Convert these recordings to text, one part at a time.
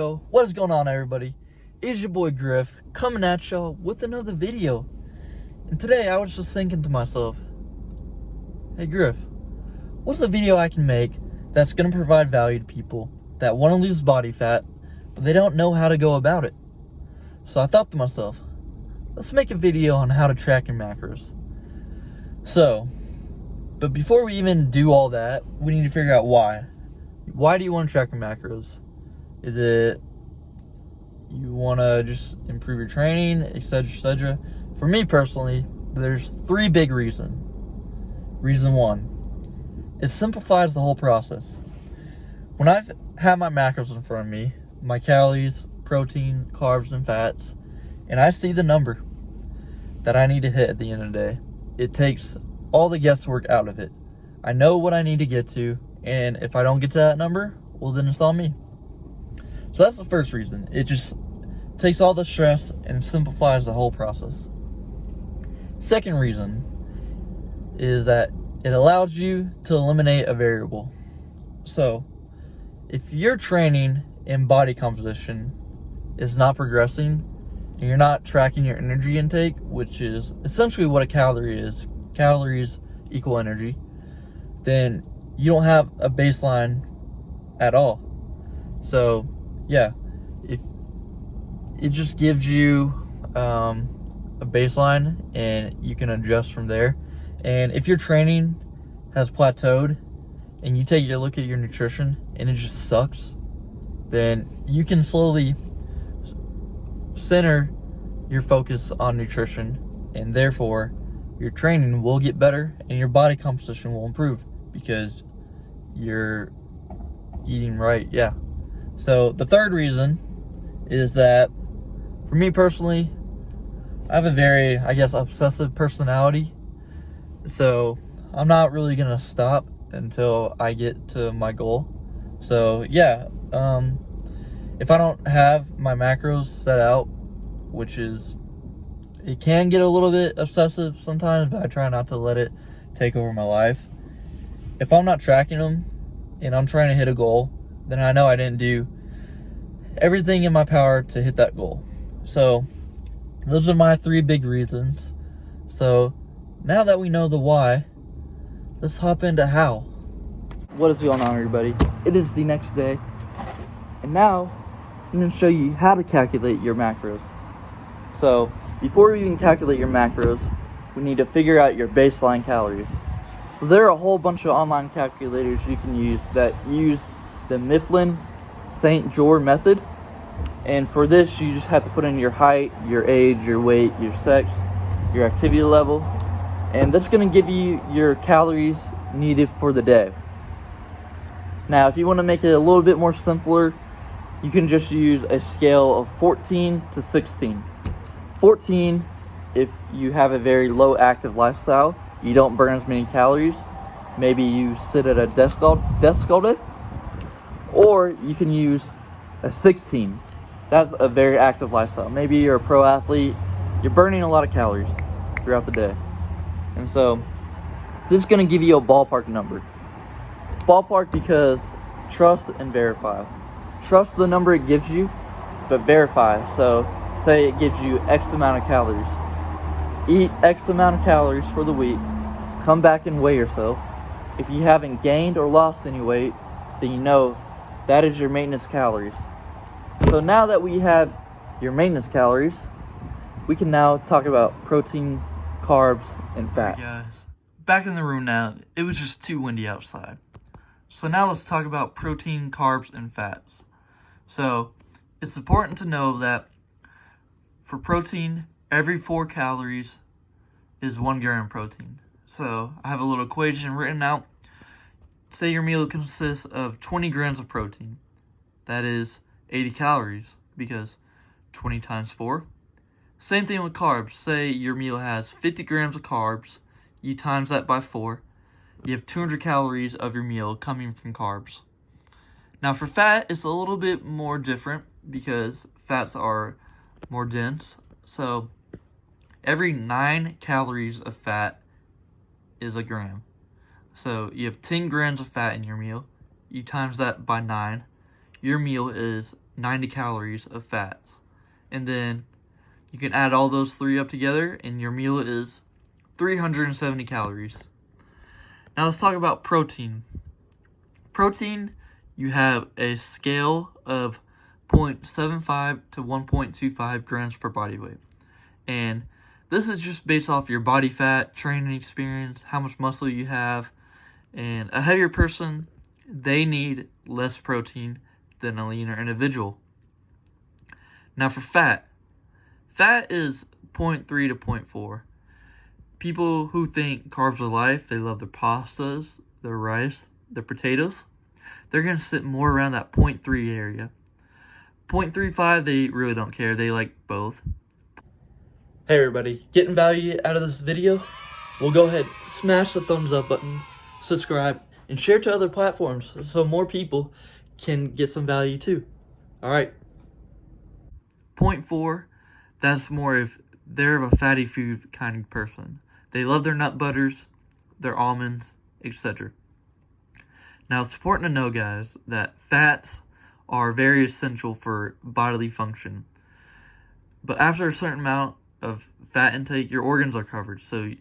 Yo, what is going on, everybody? It's your boy Griff coming at y'all with another video. And today I was just thinking to myself, hey Griff, what's a video I can make that's going to provide value to people that want to lose body fat, but they don't know how to go about it? So I thought to myself, let's make a video on how to track your macros. But before we even do all that, we need to figure out why. Why do you want to track your macros? Is it you want to just improve your training, etc., etc.? For me personally, there's three big reasons. Reason one, it simplifies the whole process. When I've had my macros in front of me, my calories, protein, carbs, and fats, and I see the number that I need to hit at the end of the day, it takes all the guesswork out of it. I know what I need to get to, and if I don't get to that number, well, then it's on me. So that's the first reason. It just takes all the stress and simplifies the whole process. Second reason is that it allows you to eliminate a variable. So if your training and body composition is not progressing and you're not tracking your energy intake, which is essentially what a calorie is, calories equal energy, then you don't have a baseline at all. So yeah, if it just gives you a baseline and you can adjust from there. And if your training has plateaued and you take a look at your nutrition and it just sucks, then you can slowly center your focus on nutrition, and therefore your training will get better and your body composition will improve because you're eating right. Yeah. So the third reason is that for me personally, I have a very, obsessive personality. So I'm not really going to stop until I get to my goal. So yeah, if I don't have my macros set out, which is, it can get a little bit obsessive sometimes, but I try not to let it take over my life. If I'm not tracking them and I'm trying to hit a goal, then I know I didn't do everything in my power to hit that goal. So those are my three big reasons. So now that we know the why, let's hop into how. What is going on, everybody? It is the next day, and now I'm going to show you how to calculate your macros. So before we even calculate your macros, we need to figure out your baseline calories. So there are a whole bunch of online calculators you can use that use the Mifflin St. Jeor method. And for this, you just have to put in your height, your age, your weight, your sex, your activity level. And this is going to give you your calories needed for the day. Now, if you want to make it a little bit more simpler, you can just use a scale of 14 to 16. 14, if you have a very low active lifestyle, you don't burn as many calories. Maybe you sit at a desk all day. Or you can use a 16. That's a very active lifestyle. Maybe you're a pro athlete. You're burning a lot of calories throughout the day. And so this is going to give you a ballpark number. Ballpark because trust and verify. Trust the number it gives you, but verify. So say it gives you X amount of calories. Eat X amount of calories for the week. Come back and weigh yourself. If you haven't gained or lost any weight, then you know that is your maintenance calories. So now that we have your maintenance calories, we can now talk about protein, carbs, and fats. Hey guys, back in the room now. It was just too windy outside. So now let's talk about protein, carbs, and fats. So it's important to know that for protein, every 4 calories is 1 gram of protein. So I have a little equation written out. Say your meal consists of 20 grams of protein. That is 80 calories because 20 times 4. Same thing with carbs. Say your meal has 50 grams of carbs. You times that by 4. You have 200 calories of your meal coming from carbs. Now for fat, it's a little bit more different because fats are more dense. So every 9 calories of fat is a gram. So you have 10 grams of fat in your meal. You times that by 9. Your meal is 90 calories of fats. And then you can add all those three up together and your meal is 370 calories. Now let's talk about protein. Protein, you have a scale of 0.75 to 1.25 grams per body weight. And this is just based off your body fat, training experience, how much muscle you have. And a heavier person, they need less protein than a leaner individual. Now for fat is 0.3 to 0.4. People who think carbs are life, they love their pastas, their rice, their potatoes, they're going to sit more around that 0.3 area. 0.35, they really don't care. They like both. Hey everybody, getting value out of this video? Well, go ahead, smash the thumbs up button, subscribe, and share to other platforms so more people can get some value too. Alright. 0.4, that's more if they're of a fatty food kind of person. They love their nut butters, their almonds, etc. Now, it's important to know, guys, that fats are very essential for bodily function. But after a certain amount of fat intake, your organs are covered. So,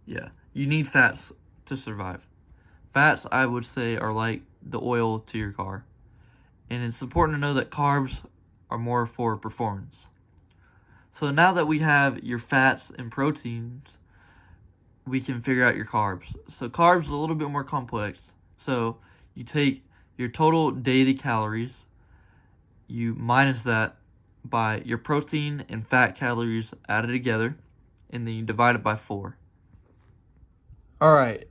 yeah, you need fats to survive. Fats, I would say, are like the oil to your car. And it's important to know that carbs are more for performance. So now that we have your fats and proteins, we can figure out your carbs. So carbs are a little bit more complex. So you take your total daily calories, you minus that by your protein and fat calories added together, and then you divide it by 4. Alright,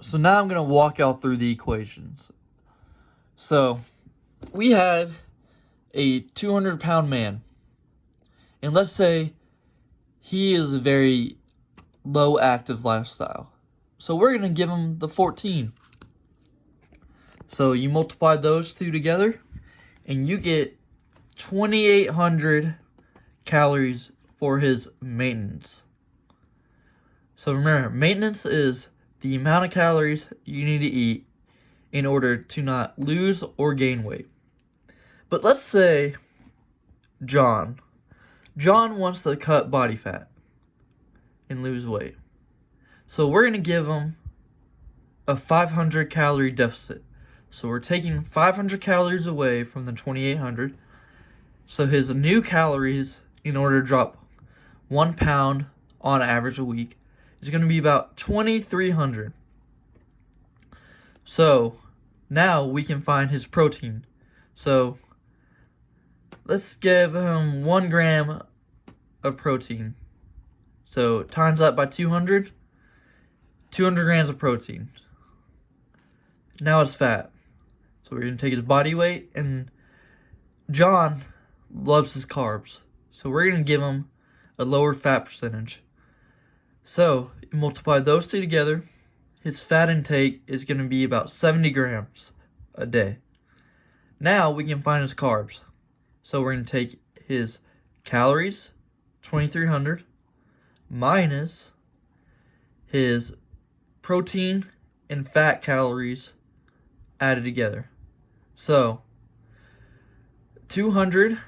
so now I'm going to walk y'all through the equations. So we have a 200-pound man, and let's say he is a very low active lifestyle. So we're going to give him the 14. So you multiply those two together, and you get 2,800 calories for his maintenance. So remember, maintenance is the amount of calories you need to eat in order to not lose or gain weight. But let's say John wants to cut body fat and lose weight. So we're going to give him a 500 calorie deficit. So we're taking 500 calories away from the 2,800. So his new calories, in order to drop 1 pound on average a week, is going to be about 2,300. So now we can find his protein. So let's give him 1 gram of protein. So times that by 200 grams of protein. Now it's fat. So we're going to take his body weight, and John loves his carbs. So we're going to give him a lower fat percentage. So you multiply those two together, his fat intake is going to be about 70 grams a day. Now we can find his carbs. So we're going to take his calories, 2,300, minus his protein and fat calories added together. So 200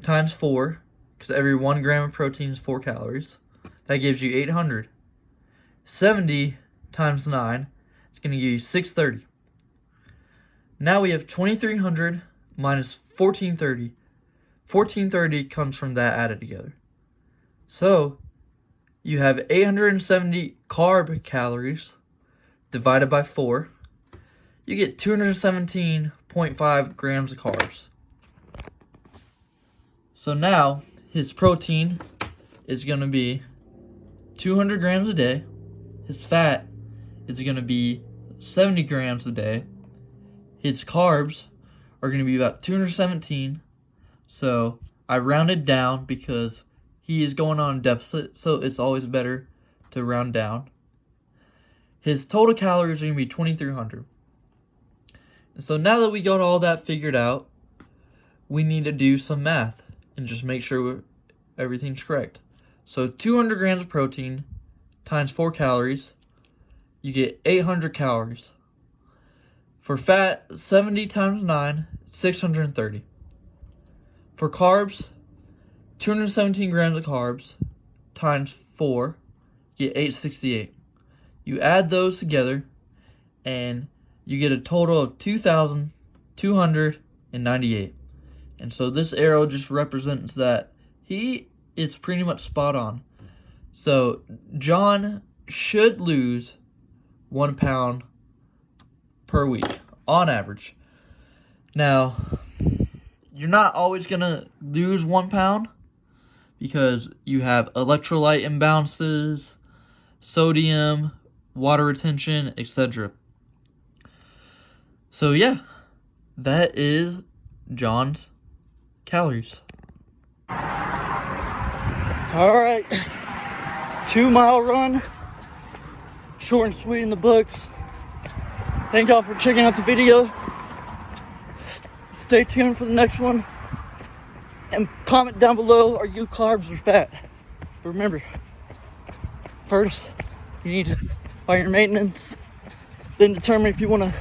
times 4, because every 1 gram of protein is 4 calories. That gives you 800. 70 times 9 is going to give you 630. Now we have 2,300 minus 1,430. 1,430 comes from that added together. So you have 870 carb calories divided by 4. You get 217.5 grams of carbs. So now his protein is going to be 200 grams a day. His fat is going to be 70 grams a day. His carbs are going to be about 217. So I rounded down because he is going on a deficit, so it's always better to round down. His total calories are going to be 2,300. So now that we got all that figured out, we need to do some math and just make sure everything's correct. So 200 grams of protein times 4 calories, you get 800 calories. For fat, 70 times 9, 630. For carbs, 217 grams of carbs times 4, you get 868. You add those together, and you get a total of 2,298. And so this arrow just represents that he is pretty much spot on. So John should lose 1 pound per week on average. Now, you're not always going to lose 1 pound because you have electrolyte imbalances, sodium, water retention, etc. So yeah, that is John's calories. All right, 2-mile run, short and sweet in the books. Thank y'all for checking out the video. Stay tuned for the next one, and comment down below, are you carbs or fat? But remember, first you need to find your maintenance, then determine if you want to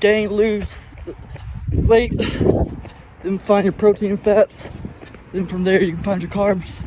gain, lose weight, then find your protein and fats, then from there you can find your carbs.